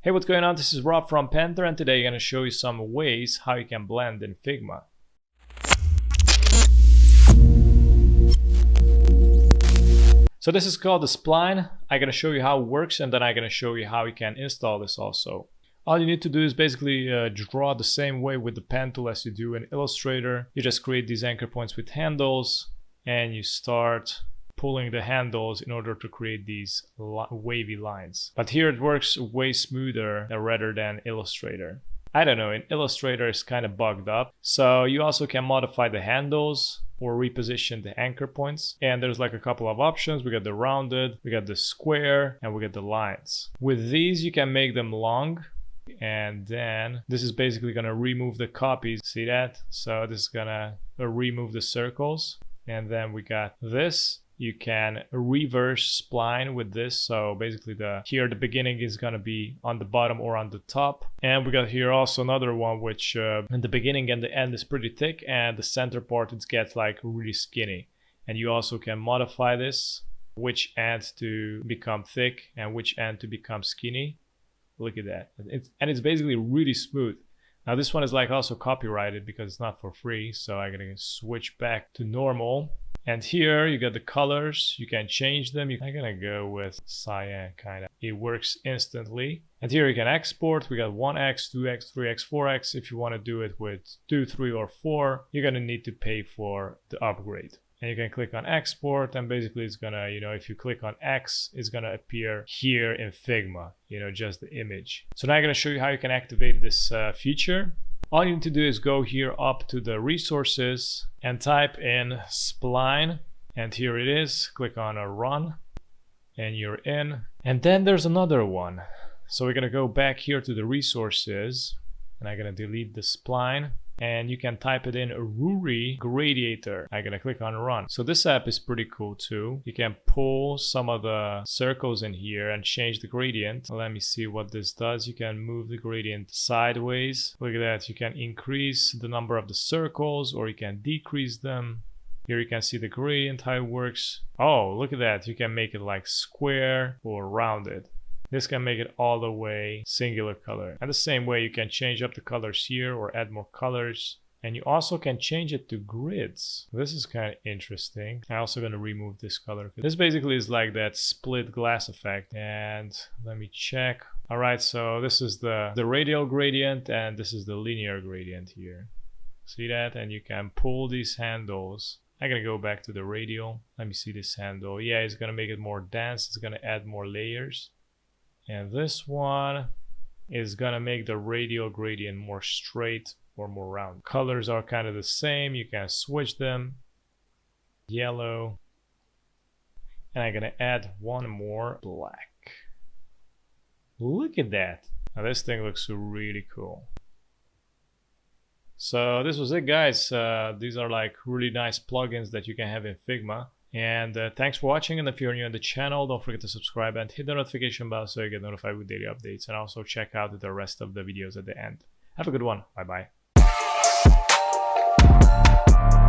Hey, what's going on? This is Rob from Panter, and today I'm going to show you some ways how you can blend in Figma. So this is called the spline. I'm going to show you how it works, and then I'm going to show you how you can install this also. All you need to do is basically draw the same way with the pen tool as you do in Illustrator. You just create these anchor points with handles, and you start pulling the handles in order to create these wavy lines. But here it works way smoother rather than Illustrator. I don't know, in Illustrator it's kind of bugged up. So you also can modify the handles or reposition the anchor points. And there's like a couple of options. We got the rounded, we got the square, and we got the lines. With these you can make them long. And then this is basically gonna remove the copies. See that? So this is gonna remove the circles. And then we got this. You can reverse spline with this. So basically here the beginning is going to be on the bottom or on the top. And we got here also another one which in the beginning and the end is pretty thick, and the center part it gets like really skinny. And you also can modify this, which end to become thick and which end to become skinny. Look at that. It's basically really smooth. Now this one is like also copyrighted because it's not for free. So I'm going to switch back to normal. And here you got the colors, you can change them. I'm gonna go with cyan kind of. It works instantly. And here you can export. We got 1x, 2x, 3x, 4x. If you want to do it with 2, 3, or 4, you're gonna need to pay for the upgrade. And you can click on export, and basically it's gonna, if you click on X, it's gonna appear here in Figma, just the image. So now I'm gonna show you how you can activate this feature. All you need to do is go here up to the resources and type in spline, and here it is. Click on a run and you're in. And then there's another one. So we're gonna go back here to the resources, and I'm gonna delete the spline, and you can type it in Ruri Gradiator. I'm gonna click on run. So this app is pretty cool too. You can pull some of the circles in here and change the gradient. Let me see what this does. You can move the gradient sideways. Look at that. You can increase the number of the circles or you can decrease them. Here you can see the gradient, how it works. Oh, look at that. You can make it like square or rounded. This can make it all the way singular color. And the same way you can change up the colors here or add more colors. And you also can change it to grids. This is kind of interesting. I'm also going to remove this color. This basically is like that split glass effect. And let me check. All right, so this is the radial gradient and this is the linear gradient here. See that? And you can pull these handles. I'm going to go back to the radial. Let me see this handle. Yeah, it's going to make it more dense. It's going to add more layers. And this one is gonna make the radial gradient more straight or more round. Colors are kind of the same. You can switch them. Yellow. And I'm gonna add one more black. Look at that. Now this thing looks really cool. So this was it, guys. These are like really nice plugins that you can have in Figma. And thanks for watching, and if you're new on the channel, don't forget to subscribe and hit the notification bell so you get notified with daily updates, and also check out the rest of the videos at the end. Have a good one. Bye bye.